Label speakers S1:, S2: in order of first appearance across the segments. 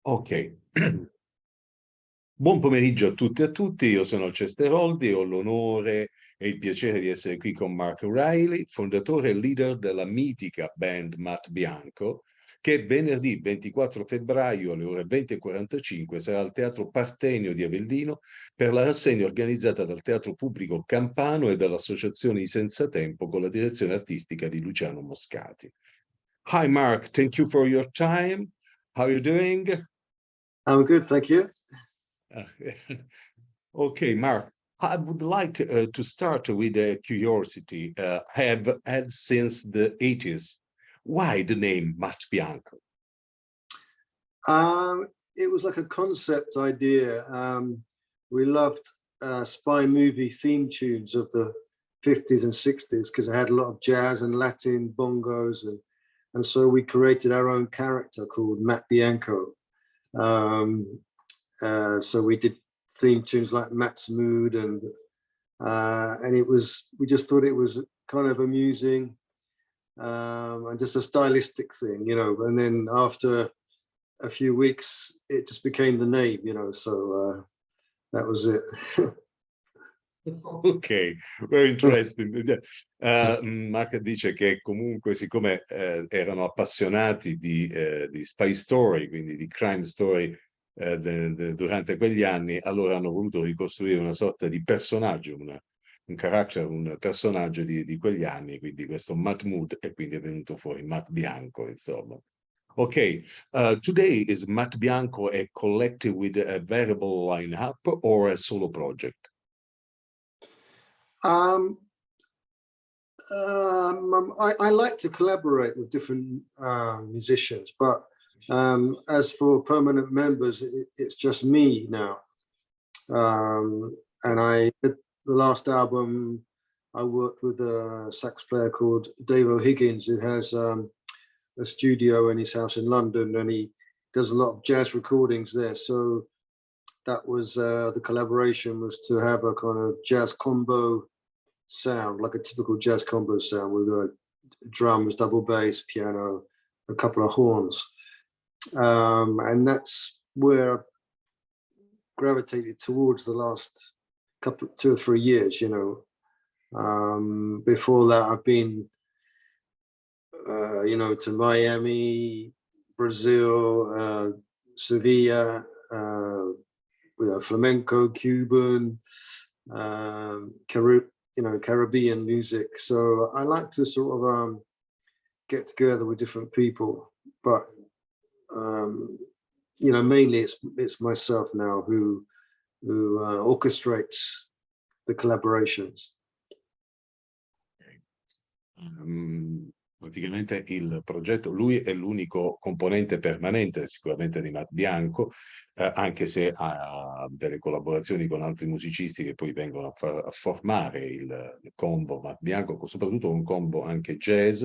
S1: Ok. Buon pomeriggio a tutte e a tutti, io sono Alceste Ayroldi e ho l'onore e il piacere di essere qui con Mark Reilly, fondatore e leader della mitica band MATT BIANCO, che venerdì 24 febbraio alle ore 20:45 sarà al Teatro Partenio di Avellino per la rassegna organizzata dal Teatro Pubblico Campano e dall'Associazione SENZATEMPO con la direzione artistica di Luciano Moscati. Hi Mark, thank you for your time. How are you doing?
S2: I'm good, thank you.
S1: Okay, Mark, I would like to start with a curiosity. Have had since the 80s. Why the name MATT BIANCO?
S2: It was like a concept idea. We loved spy movie theme tunes of the 50s and 60s because it had a lot of jazz and Latin bongos, and so we created our own character called MATT BIANCO. So we did theme tunes like Matt's Mood, and we just thought it was kind of amusing and just a stylistic thing, you know. And then after a few weeks, it just became the name, you know. So that was it.
S1: Ok, very interesting. Mark dice che comunque, siccome erano appassionati di spy story, quindi di crime story, durante quegli anni, allora hanno voluto ricostruire una sorta di personaggio, un personaggio di quegli anni, quindi questo Matt Mood, e quindi è venuto fuori MATT BIANCO, insomma. Okay, today is MATT BIANCO a collective with a variable lineup or a solo project?
S2: I like to collaborate with different musicians, but as for permanent members, it's just me now. And the last album, I worked with a sax player called Dave O'Higgins, who has a studio in his house in London, and he does a lot of jazz recordings there. So that was the collaboration was to have a kind of jazz combo sound, like a typical jazz combo sound with drums, double bass, piano, a couple of horns. And that's where I gravitated towards the last 2 or 3 years, you know. Before that, I've been, you know, to Miami, Brazil, Sevilla, with flamenco, Cuban, Caribbean music. So I like to sort of get together with different people, but you know, mainly it's myself now who orchestrates the collaborations.
S1: Praticamente il progetto, lui è l'unico componente permanente sicuramente di MATT BIANCO, anche se ha delle collaborazioni con altri musicisti che poi vengono a formare il combo MATT BIANCO, soprattutto un combo anche jazz,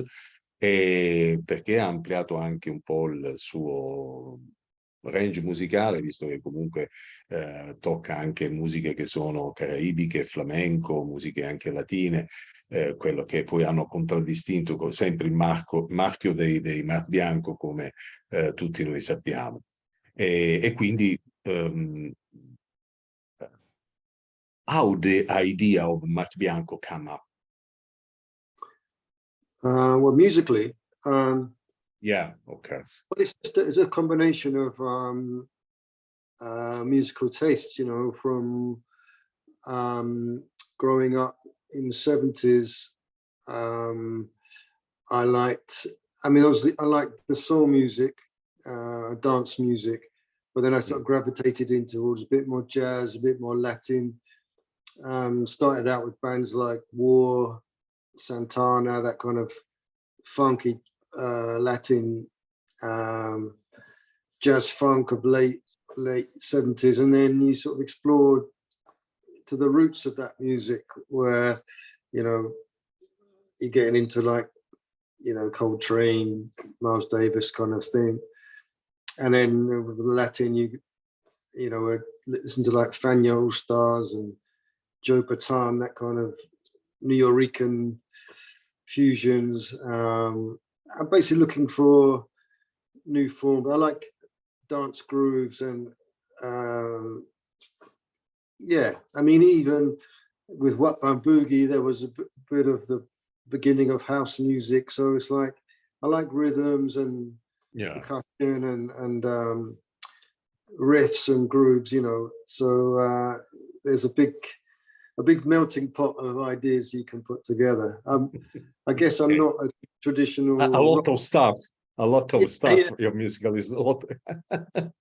S1: e perché ha ampliato anche un po' il suo range musicale, visto che comunque tocca anche musiche che sono caraibiche, flamenco, musiche anche latine, quello che poi hanno contraddistinto sempre il marchio dei MATT BIANCO, come tutti noi sappiamo. E quindi how the idea of MATT BIANCO come up?
S2: Well, musically,
S1: yeah, okay.
S2: Well, it's a combination of musical tastes, you know, from growing up in the 70s. I liked the soul music, dance music, but then I sort of gravitated towards a bit more jazz, a bit more Latin. Started out with bands like War, Santana, that kind of funky Latin jazz funk of late 70s, and then you sort of explored to the roots of that music, where, you know, you're getting into like, you know, Coltrane, Miles Davis kind of thing, and then with the Latin, you know, listen to like Fania All Stars and Joe Bataan, that kind of Nuyorican fusions. I'm basically looking for new form. I like dance grooves and yeah, I mean, even with Wat Bam Boogie, there was a bit of the beginning of house music. So it's like, I like rhythms and percussion and riffs and grooves, you know. So there's a big melting pot of ideas you can put together. I guess I'm not a traditional
S1: a lot of stuff. A lot of stuff.
S2: Yeah.
S1: Your musical is a lot.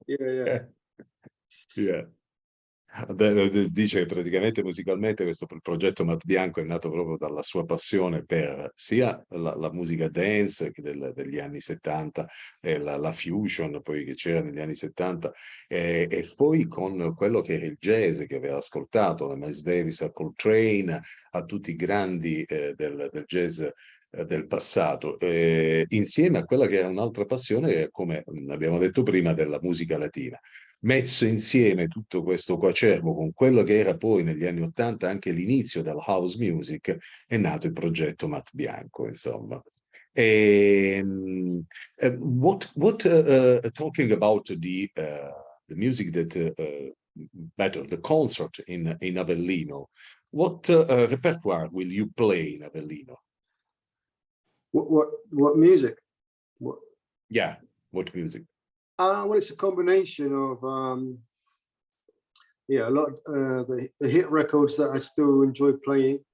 S1: Yeah. Dice che praticamente musicalmente questo progetto Matt Bianco è nato proprio dalla sua passione per sia la musica dance degli anni 70 e la fusion poi che c'era negli anni 70 e poi con quello che era il jazz che aveva ascoltato da Miles Davis a Coltrane a tutti i grandi del jazz del passato, insieme a quella che era un'altra passione, come abbiamo detto prima, della musica latina. Messo insieme tutto questo coacervo con quello che era poi negli anni '80 anche l'inizio della house music, è nato il progetto Matt Bianco, insomma. Talking about the music that better the concert in Avellino, what repertoire will you play in Avellino?
S2: What music? What?
S1: Yeah, what music?
S2: Well, it's a combination of yeah, a lot the hit records that I still enjoy playing,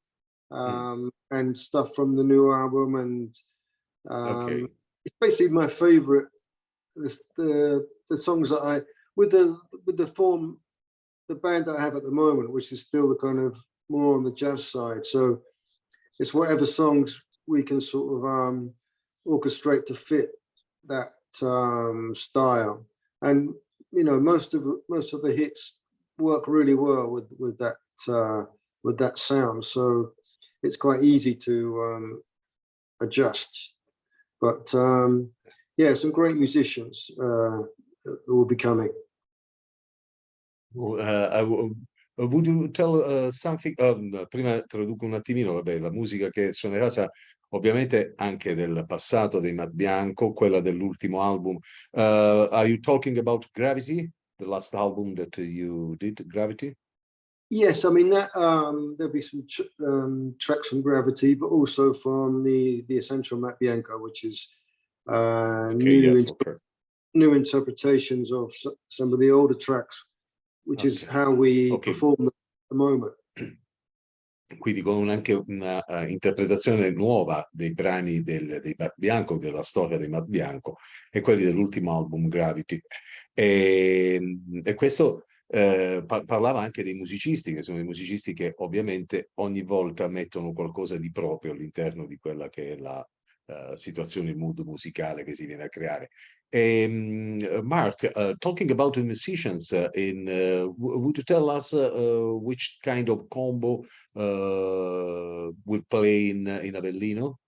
S2: and stuff from the new album, and it's basically my favorite. The songs that I with the form, the band that I have at the moment, which is still the kind of more on the jazz side. So it's whatever songs we can sort of orchestrate to fit that style, and you know, most of the hits work really well with that sound, so it's quite easy to adjust. But yeah, some great musicians will be coming.
S1: Would you tell something? Prima traduco un attimino, vabbè, la musica che suonerà sarà ovviamente anche del passato dei Matt Bianco, quella dell'ultimo album. Are you talking about Gravity, the last album that you did, Gravity?
S2: Yes, I mean that there'll be some tracks from Gravity, but also from the Essential Matt Bianco, which is new interpretations of some of the older tracks, which is how we perform at the moment.
S1: Quindi con anche una interpretazione nuova dei brani dei Matt Bianco, della storia dei Matt Bianco e quelli dell'ultimo album Gravity. E questo parlava anche dei musicisti, che sono dei musicisti che ovviamente ogni volta mettono qualcosa di proprio all'interno di quella che è la situazione, il mood musicale che si viene a creare. Mark, talking about the musicians, would you tell us which kind of combo will play in Avellino?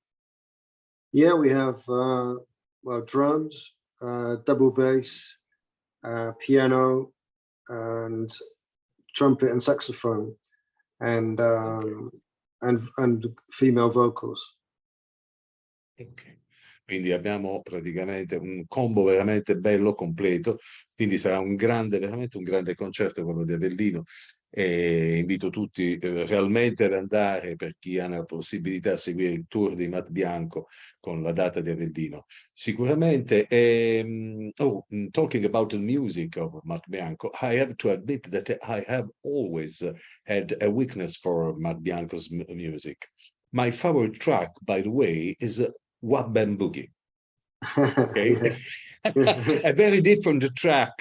S2: Yeah, we have well, drums, double bass, piano, and trumpet and saxophone, and female vocals.
S1: Okay. Quindi abbiamo praticamente un combo veramente bello, completo, quindi sarà veramente un grande concerto quello di Avellino, e invito tutti realmente ad andare, per chi ha la possibilità, a seguire il tour di Matt Bianco con la data di Avellino. Sicuramente, talking about the music of Matt Bianco, I have to admit that I have always had a weakness for Matt Bianco's music. My favorite track, by the way, is Wat Bam Boogie. Okay, a very different track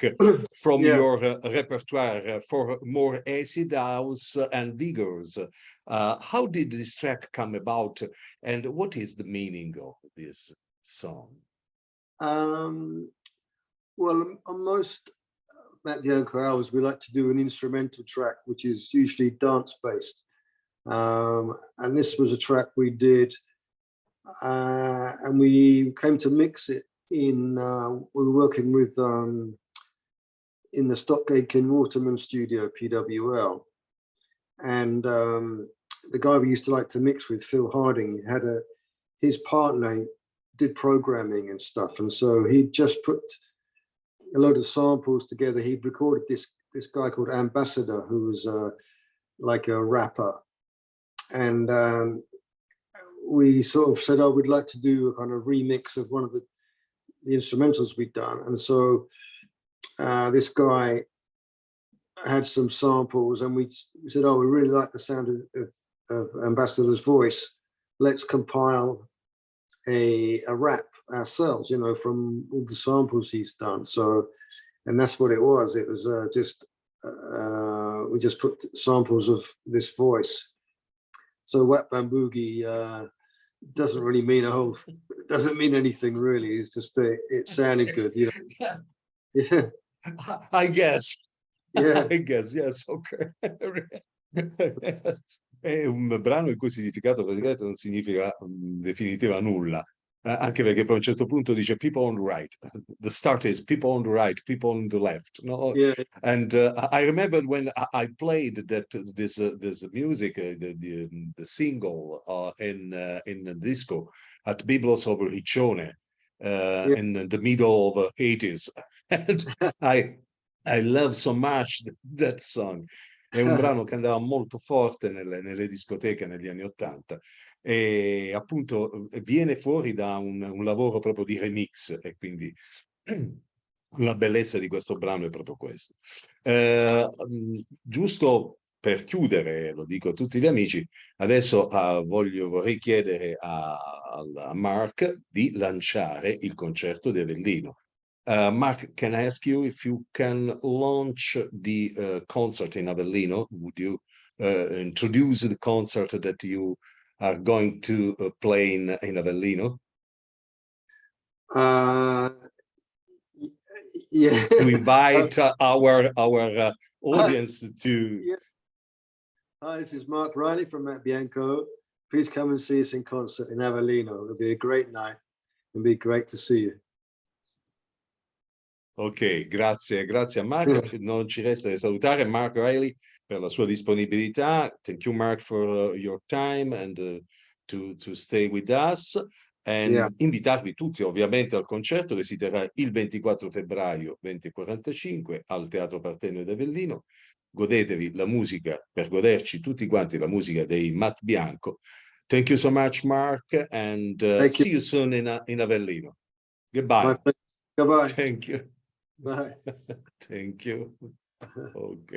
S1: from your repertoire for more acid house and vigors. How did this track come about, and what is the meaning of this song?
S2: Well, on most Matt Bianco hours, we like to do an instrumental track, which is usually dance based. And this was a track we did, and we came to mix it in, we were working with in the Stockgate Waterman studio, PWL, and the guy we used to like to mix with, Phil Harding, had his partner did programming and stuff, and so he just put a load of samples together. He recorded this guy called Ambassador, who was like a rapper, and we sort of said, oh, we'd like to do a kind of remix of one of the instrumentals we'd done. And so this guy had some samples, and we said, oh, we really like the sound of Ambassador's voice. Let's compile a rap ourselves, you know, from all the samples he's done. So, and that's what it was. It was just, we just put samples of this voice. So Wet Bamboogie doesn't really mean doesn't mean anything really. It's just, it sounded good, you know. Yeah.
S1: I guess.
S2: Yeah.
S1: I guess, yes, okay. È un brano il cui significato praticamente non significa in definitiva nulla, anche perché poi a un certo punto dice people on the right. The start is people on the right, people on the left. No?
S2: Yeah.
S1: And I remember when I played this music, the single in the disco at Biblos over Riccione in the middle of the 80s. And I love so much that song. È un brano che andava molto forte nelle discoteche negli anni '80 e appunto viene fuori da un lavoro proprio di remix, e quindi la bellezza di questo brano è proprio questo. Giusto per chiudere, lo dico a tutti gli amici, adesso vorrei chiedere a Mark di lanciare il concerto di Avellino. Mark, can I ask you if you can launch the concert in Avellino? Would you introduce the concert that you are going to play in Avellino?
S2: Yeah.
S1: To invite our audience to...
S2: Yeah. Hi, this is Mark Reilly from MATT BIANCO. Please come and see us in concert in Avellino. It'll be a great night. It'll be great to see you.
S1: Ok, grazie a Mark. Non ci resta che salutare Mark Reilly per la sua disponibilità. Thank you, Mark, for your time and to stay with us. E invitarvi tutti ovviamente al concerto che si terrà il 24 febbraio 20:45 al Teatro Partenio di Avellino. Godetevi la musica, per goderci tutti quanti la musica dei MATT BIANCO. Thank you so much, Mark, and see you soon in Avellino. Goodbye.
S2: Goodbye.
S1: Thank you.
S2: Bye.
S1: Thank you. Okay.